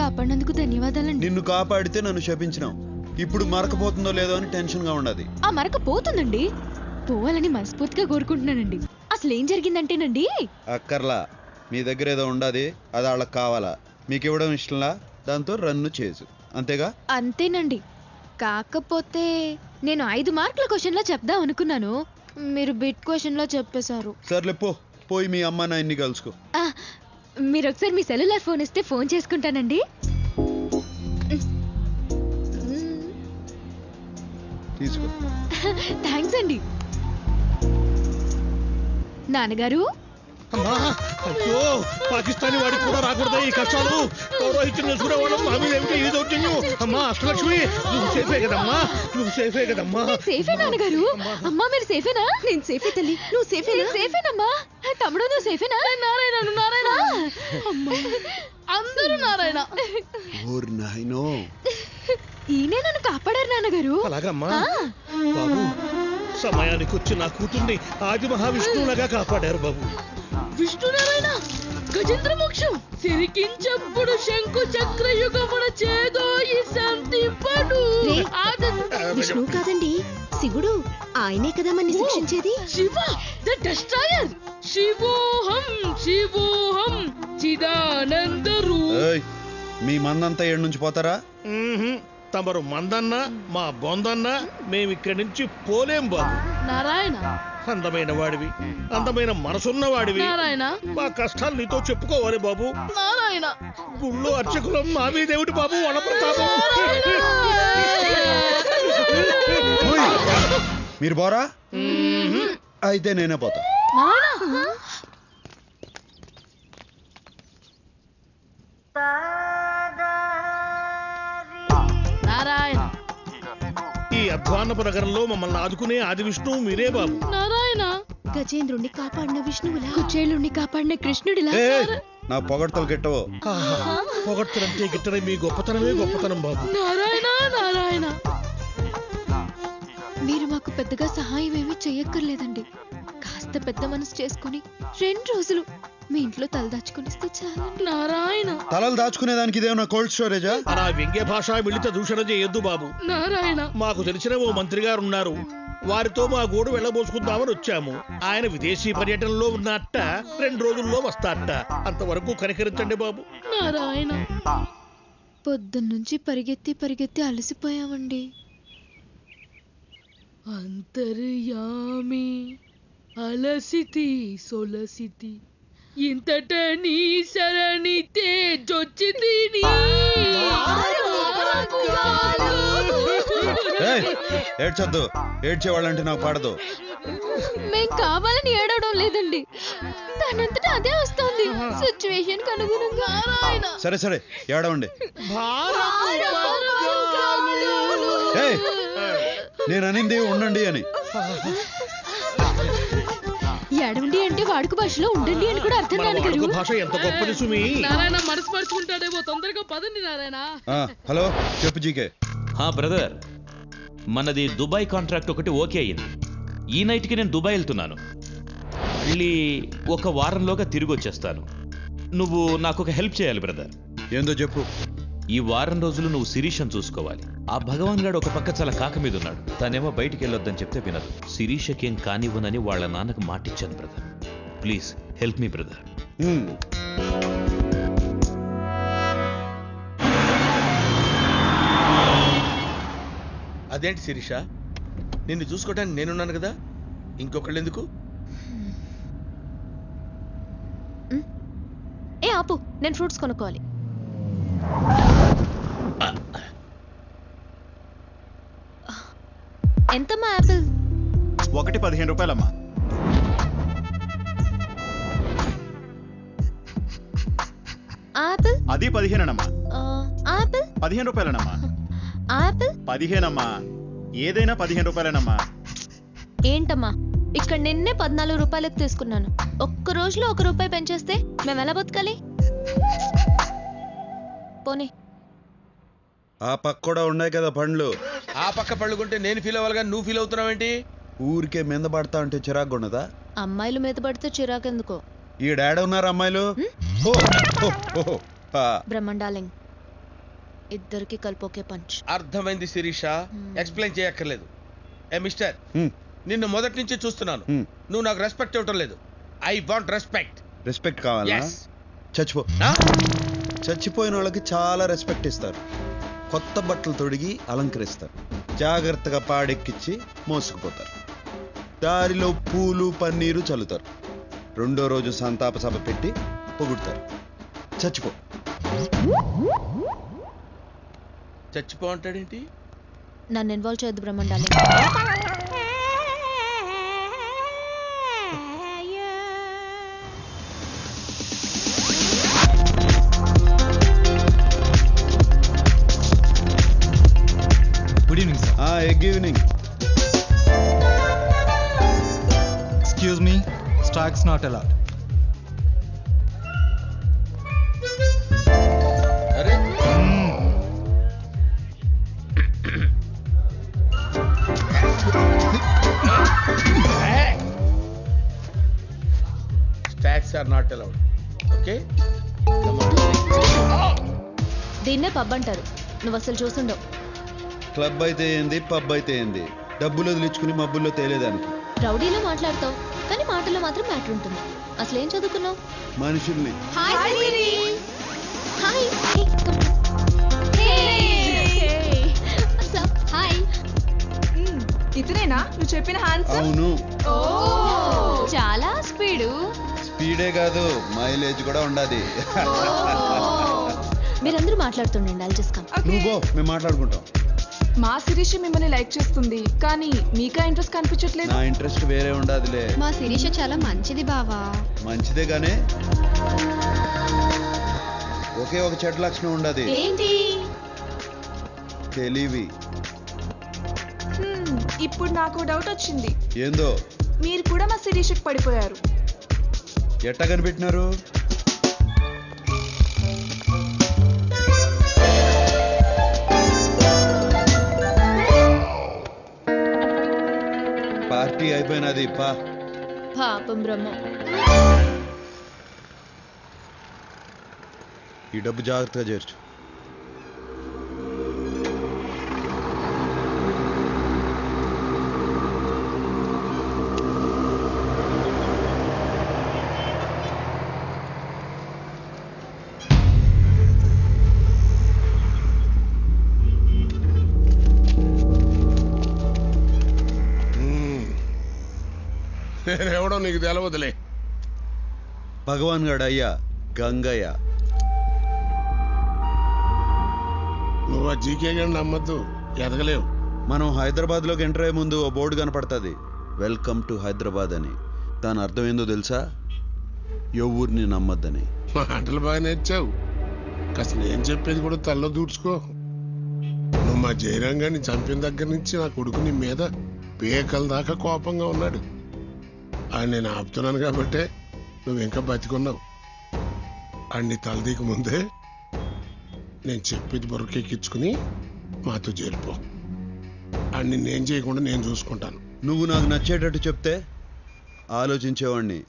కాపాడినందుకు ధన్యవాదాలండి. నిన్ను కాపాడితే నన్ను శపించినావు. ఇప్పుడు మరకపోతుందో లేదో అని టెన్షన్ గా ఉన్నది. ఆ మరక పోతుందండి, పోవాలని మనస్ఫూర్తిగా కోరుకుంటున్నానండి. అసలు ఏం జరిగిందంటేనండి, అక్కర్లా, మీ దగ్గర ఏదో ఉండదు, అది వాళ్ళకి కావాలా, మీకు ఇవ్వడం ఇష్టంలా, దాంతో రన్ను చేసు, అంతేగా? అంతేనండి. కాకపోతే నేను 5 మార్కుల క్వశ్చన్లో చెప్దాం అనుకున్నాను, మీరు బిట్ క్వశ్చన్లో చెప్పేశారు. సర్లే పోయి మీ అమ్మ నాయన్ని కలుసుకో. మీరు ఒకసారి మీ సెల్యులార్ ఫోన్ ఇస్తే ఫోన్ చేసుకుంటానండి. తీసుకో. థ్యాంక్స్ అండి. నాన్నగారు, అయ్యో, పాకిస్తానీ వాడికి కూడా రాకూడదా ఈ కష్టాలు? పౌరోహిత్యం చేసుకునేవాళ్ళం మా మీద ఏమిటో ఈ దౌర్జన్యం? అమ్మా అష్టలక్ష్మి, నువ్వు సేఫే కదమ్మా, నువ్వు సేఫే కదమ్మా? సేఫే నాన్నగారు. అమ్మా మీరు సేఫేనా? నేను సేఫే తల్లి. నువ్వు సేఫేనా? సేఫేనమ్మా. తమ్ముడు నువ్వు సేఫేనా? నారాయణ నారాయణ, అందరూ నారాయణ. ఈయనే నన్ను కాపాడారు నాన్నగారు. అలాగమ్మా బాబు, సమయానికి వచ్చి నా కూతుర్ని ఆది మహావిష్ణువులాగా కాపాడారు బాబు. విష్ణునారాయణ గజేంద్ర మోక్షం సిరికించప్పుడు శంకు చక్రయుగమున చేదోయి శాంతింపడు. విష్ణు కాదండి, శివుడు. ఆయనే కదా మన్ని శిక్షించేది. Shiva the destroyer. శివోహం శివోహం చిదానంద రూప. మీ మందంతా ఏడు నుంచి పోతారా? తమరు మందన్నా మా బొందన్నా మేమిక్కడి నుంచి పోలేం బాబు. నారాయణ, అందమైన వాడివి, అందమైన మనసున్న వాడివి, నారాయణ, మా కష్టాలు నీతో చెప్పుకోవాలి బాబు. నారాయణ, గుళ్ళు అర్చకులం మా మీదేమిటి బాబు వనప్రతాపం? మీరు పోరా? అయితే నేనే పోతా. నారాయణ, ఈ అధ్వాన్నపు నగరంలో మమ్మల్ని ఆదుకునే ఆది విష్ణువు మీరే బాబు. నారాయణ, గజేంద్రుణ్ణి కాపాడిన విష్ణువులా, కుచేలుణ్ణి కాపాడిన కృష్ణుడిలా. నా పొగడ్తలు గిట్టవో. పొగడ్తలంటే గిట్టడం మీ గొప్పతనమే గొప్పతనం బాబు. నారాయణ నారాయణ, మీరు మాకు పెద్దగా సహాయం ఏమీ చెయ్యక్కర్లేదండి. కాస్త పెద్ద మనసు చేసుకుని 2 రోజులు మీ ఇంట్లో తలదాచుకునిస్తే చాలండి. నారాయణ, తలలు దాచుకునేదానికి ఇదేమన్నా కోల్డ్ స్టోరేజా? అలా వ్యంగ్య భాష మిళిత దూషణ చేయొద్దు బాబు. నారాయణ, మాకు తెలిసిన ఓ మంత్రి గారు ఉన్నారు, వారితో మా గోడు వెళ్ళబోసుకుందామని వచ్చాము. ఆయన విదేశీ పర్యటనలో ఉన్నట్ట 2 రోజుల్లో వస్తారట. అంతవరకు కనికరించండి బాబు. నారాయణ, పొద్దున్నుంచి పరిగెత్తి అలసిపోయామండి. అంతర్యామి అలసితి సొలసితి ఇంతట నీ శరణి తేజొచ్చితి. ఏడ్చొద్దు, ఏడ్చేవాళ్ళంటే నాకు పడదు. మేం కావాలని ఏడవడం లేదండి, దానంతటా అదే వస్తుంది సిచ్యువేషన్ అనుగుణంగా. సరే ఏడవండి. నేను అనింది ఉండండి అని. ఏడవండి అంటే వాడుక భాషలో ఉండండి అని కూడా అర్థం. వాడుక భాష ఎంత గొప్పది సుమి. నారాయణ మనసు మర్చుకుంటాడేమో, తొందరగా పదండి నారాయణ. హలో, చెప్పు జీకే. బ్రదర్, మనది దుబాయ్ కాంట్రాక్ట్ ఒకటి ఓకే అయ్యింది. ఈ నైట్కి నేను దుబాయ్ వెళ్తున్నాను. మళ్ళీ 1 వారంలోగా తిరిగి వచ్చేస్తాను. నువ్వు నాకు ఒక హెల్ప్ చేయాలి బ్రదర్. ఏందో చెప్పు. ఈ వారం రోజులు నువ్వు శిరీషను చూసుకోవాలి. ఆ భగవాన్ గారు ఒక పక్క చాలా కాక మీద ఉన్నాడు. తనేమో బయటికి వెళ్ళొద్దని చెప్తే వినదు. శిరీషకేం కానివ్వనని వాళ్ళ నాన్నకు మాటిచ్చాను brother. Please help me brother. అదేంటి శిరీష, నిన్ను చూసుకోవడానికి నేనున్నాను కదా, ఇంకొకళ్ళు ఎందుకు? ఆపు, నేను ఫ్రూట్స్ కొనుక్కోవాలి. ఎంతమ్మా యాపిల్? ఒకటి 15 రూపాయలమ్మా. ఆపిల్ అది 15 ఆపిల్ 15 రూపాయలనమ్మా. ఆపిల్ 15 అమ్మా. ఏదైనా 15 రూపాయలనమ్మా. ఏంటమ్మా, ఇక్కడ నిన్నే 14 రూపాయలకు తీసుకున్నాను. ఒక్క రోజులో 1 రూపాయి పెంచేస్తే మేము ఎలా బతకాలి? పోనీ. ఆ పక్క కూడా ఉన్నాయి కదా పండ్లు. ఆ పక్క పళ్ళు కొంటే నేను ఫీల్ అవ్వాలి కానీ నువ్వు ఫీల్ అవుతున్నావేంటి? ఊరికే మీద పడతా అంటే చిరాకు ఉన్నదా? అమ్మాయిలు మీద పడితే చిరాకెందుకో. ఈ డాడ్ ఉన్నారు అమ్మాయిలు. బ్రహ్మన్ డార్లింగ్, ఇద్దరికి కలిపి ఒకే పంచ్. అర్థమైంది శిరీష, ఎక్స్ప్లెయిన్ చేయక్కర్లేదు. ఏ మిస్టర్, హ్మ్. నిన్ను మొదటి నుంచి చూస్తున్నాను. హ్మ్. నువ్వు నాకు రెస్పెక్ట్ ఇవ్వటం లేదు. I want respect. రెస్పెక్ట్ కావాలా? Yes. చచ్చిపో. చచ్చిపోయిన వాళ్ళకి చాలా రెస్పెక్ట్ ఇస్తారు. కొత్త బట్టలు తొడిగి అలంకరిస్తారు. జాగ్రత్తగా పాడెక్కిచ్చి మోసుకుపోతారు. దారిలో పూలు పన్నీరు చల్లుతారు. రెండో రోజు సంతాప సభ పెట్టి పొగుడతారు. చచ్చిపో. చచ్చిపో అంటాడేంటి? నన్ను ఇన్వాల్వ్ చేయొద్దు బ్రహ్మండాలి. Good evening sir. Good evening. Excuse me, stags not allowed. అరే stags are not allowed. Okay, దీన్నే పబ్ అంటారు. నువ్వు అసలు చూసుండవు. క్లబ్ అయితే ఏంది, పబ్ అయితే ఏంది, డబ్బులు వదిలించుకుని మబ్బుల్లో తేలేదానికి. రౌడీలో మాట్లాడతావు కానీ మాటల్లో మాత్రం మ్యాటర్ ఉంటుంది. అసలు ఏం చదువుకున్నావు? మనుషుల్ని. ఇతనేనా నువ్వు చెప్పిన హ్యాండ్సమ్? అవును. చాలా స్పీడు. స్పీడే కాదు, మైలేజ్ కూడా ఉండాది. మీరందరూ మాట్లాడుతుండండి. I'll just come. నువ్వు పో, మేము మాట్లాడుకుంటాం. మా శిరీష మిమ్మల్ని లైక్ చేస్తుంది కానీ మీకా ఇంట్రెస్ట్ కనిపించట్లేదు. నా ఇంట్రెస్ట్ వేరే ఉండాదిలే. మా శిరీష చాలా మంచిది బావా. మంచిదే గానే ఒకే ఒక చెడ్డ లక్షణం ఉండదు. ఏంటి? తెలివి. ఇప్పుడు నాకు డౌట్ వచ్చింది. ఏందో? మీరు కూడా మా శిరీషకి పడిపోయారు. ఎట్టా కనిపెట్టినారు? పార్టీ అయిపోయినది. పాపం బ్రహ్మ. ఈ డబ్బు జాగ్రత్తగా చేర్చు. నేనెవడో నీకు తెలవదులే. భగవాన్ గడ అయ్యా గంగయ్య. నువ్వు ఆ జీకే గారిని నమ్మద్దు, ఎదగలేవు. మనం హైదరాబాద్ లోకి ఎంటర్ అయ్యే ముందు ఓ బోర్డు కనపడుతుంది, వెల్కమ్ టు హైదరాబాద్ అని. దాని అర్థం ఏందో తెలుసా? ఎవరిని నమ్మద్దని. మాటలు బాగా నేర్చావు. కాస్త నేను చెప్పేది కూడా తల్లో దూడ్చుకో. నువ్వు మా జయరాంగాన్ని చంపిన దగ్గర నుంచి నా కొడుకు నీ మీద పేకల దాకా కోపంగా ఉన్నాడు. అని నేను ఆపుతున్నాను కాబట్టే నువ్వు ఇంకా బతికున్నావు. అన్ని తలదీక ముందే నేను చెప్పేది బొరకెక్కించుకుని మాతో చేరిపో. అన్ని నేను చేయకుండా నేను చూసుకుంటాను. నువ్వు నాకు నచ్చేటట్టు చెప్తే ఆలోచించేవాడిని.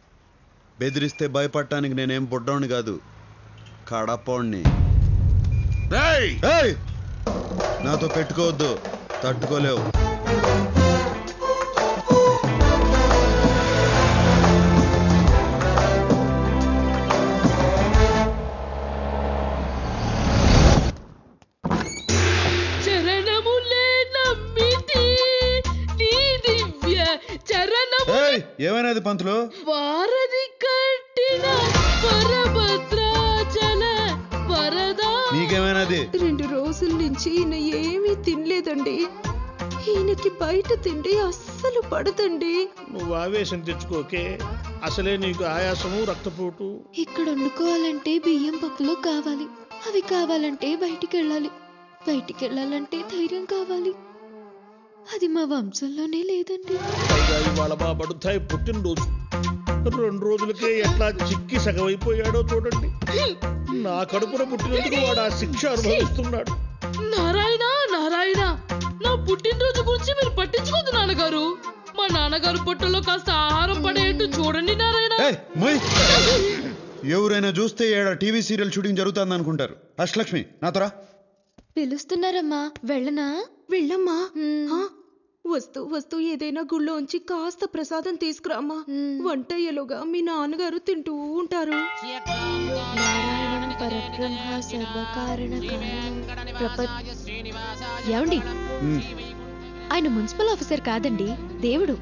బెదిరిస్తే భయపడటానికి నేనేం బుడ్డోడిని కాదు, కడపోడిని. నాతో పెట్టుకోవద్దు, తట్టుకోలేవు. ఏమైనది పంతులు? వారధి కట్టిన వరభద్రాచల వరదా. నీకేమైనది? 2 రోజుల నుంచి ఈయన ఏమీ తినలేదండి. ఈయనకి బయట తిండి అస్సలు పడదండి. నువ్వు ఆవేశం తెచ్చుకోకే, అసలే నీకు ఆయాసము రక్తపోటు. ఇక్కడ వండుకోవాలంటే బియ్యం పప్పులు కావాలి. అవి కావాలంటే బయటికి వెళ్ళాలి. బయటికి వెళ్ళాలంటే ధైర్యం కావాలి. అది మా వంశంలోనే లేదండి. ఇవాళ మా బడుతాయి పుట్టినరోజు. 2 రోజులకే ఎట్లా చిక్కి సగమైపోయాడో చూడండి. నా కడుపున పుట్టినందుకు వాడు ఆ శిక్ష అనుభవిస్తున్నాడు. నారాయణ నారాయణ, నా పుట్టినరోజు గురించి మీరు పట్టించుకోదు నాన్నగారు. మా నాన్నగారు పొట్టలో కాస్త ఆహారం పడేట్టు చూడండి నారాయణ. ఎవరైనా చూస్తే ఏడ టీవీ సీరియల్ షూటింగ్ జరుగుతుంది అనుకుంటారు. అష్టలక్ష్మి నాతోరా. పిలుస్తున్నారమ్మా, వెళ్ళనా? వెళ్ళమ్మా. మ్మ్. ఆ, వస్తూ వస్తూ ఏదైనా గుళ్ళోంచి కాస్త ప్రసాదం తీసుకురామ్మా. మ్మ్. వంట అయ్యేలోగా మీ నాన్నగారు తింటూ ఉంటారు. నారాయణం పరబ్రహ్మ సర్వకారణ ఏమండి, ఉమ్, ఆయన మున్సిపల్ ఆఫీసర్ కాదండి, దేవుడు.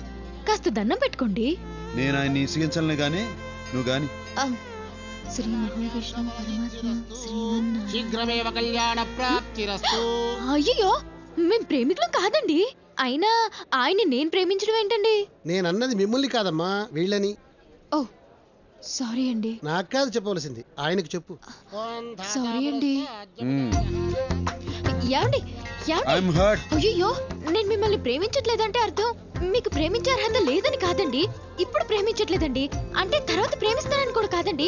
కాస్త దండం పెట్టుకోండి. నేను ఆయన్ని ఇసిగించలే గాని నువ్వు గాని. ఆ, శ్రీ మహావిష్ణు పరమాత్మ శ్రీమన్నారాయణ. శీఘ్రమేవ కళ్యాణ ప్రాప్తిరస్తు. అయ్యో, మేం ప్రేమికులం కాదండి. అయినా ఆయన్ని నేను ప్రేమించడం ఏంటండి? నేనన్నది మిమ్మల్ని కాదమ్మా, వీళ్ళని. ఓ సారీ అండి. నాకు కాదు చెప్పవలసింది, ఆయనకు చెప్పు. సారీ అండి. ఉమ్, ఏమండి ఏమండి? I'm hurt. అయ్యో, నేను మిమ్మల్ని ప్రేమించట్లేదంటే అర్థం మీకు ప్రేమించే అర్హత లేదని కాదండి. ఇప్పుడు ప్రేమించట్లేదండి అంటే తర్వాత ప్రేమిస్తానని కూడా కాదండి.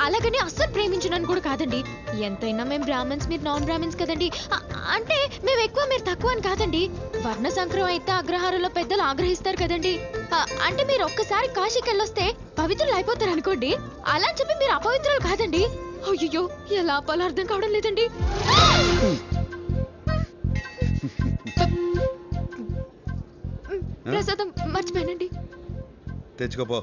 అలాగని అస్సలు ప్రేమించనని కూడా కాదండి. ఎంతైనా మేము బ్రాహ్మణ్స్, మీరు నాన్ బ్రాహ్మణ్స్ కదండి. అంటే మేము ఎక్కువ మీరు తక్కువ అని కాదండి. వర్ణ సంక్రమం అయితే అగ్రహారంలో పెద్దలు ఆగ్రహిస్తారు కదండి. అంటే మీరు ఒక్కసారి కాశీకి వెళ్ళొస్తే పవిత్రులు అయిపోతారు అనుకోండి. అలా అని చెప్పి మీరు అపవిత్రులు కాదండి. అయ్యో, ఎలా ఆపాలో అర్థం కావడం లేదండి. ప్రసాదం మర్చిపోయానండి. తెచ్చుకోపో.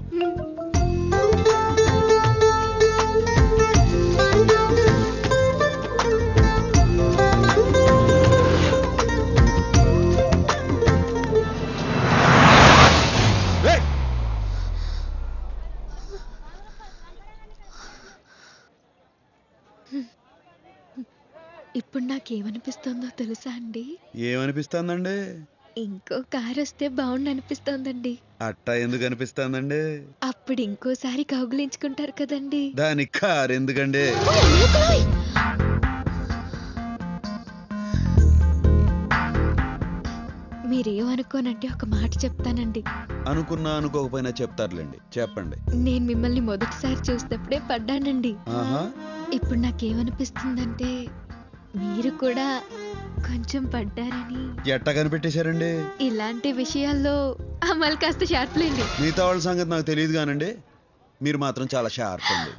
ఏయ్! ఇప్పుడు నాకేమనిపిస్తుందో తెలుసా అండి? ఏమనిపిస్తుందండి? ఇంకో కారు వస్తే బాగుండు అనిపిస్తోందండి. అట్టా ఎందుకు అనిపిస్తుందండి? అప్పుడు ఇంకోసారి కౌగులించుకుంటారు కదండి. దానికి కారు ఎందుకండి? ఓయ్, లోకలోయ్! మీరేమనుకోనంటే ఒక మాట చెప్తానండి. అనుకున్నా అనుకోకపోయినా చెప్తారులేండి, చెప్పండి. నేను మిమ్మల్ని మొదటిసారి చూసినప్పుడే పడ్డానండి. ఆహా, ఇప్పుడు నాకేమనిపిస్తుందంటే మీరు కూడా కొంచెం పడ్డారని. ఎట్టా కనిపెట్టేశారండి? ఇలాంటి విషయాల్లో అమలు కాస్త షార్ప్లేండి. మిగతా వాళ్ళ సంగతి నాకు తెలియదు కానండి, మీరు మాత్రం చాలా షార్ప్ అండి.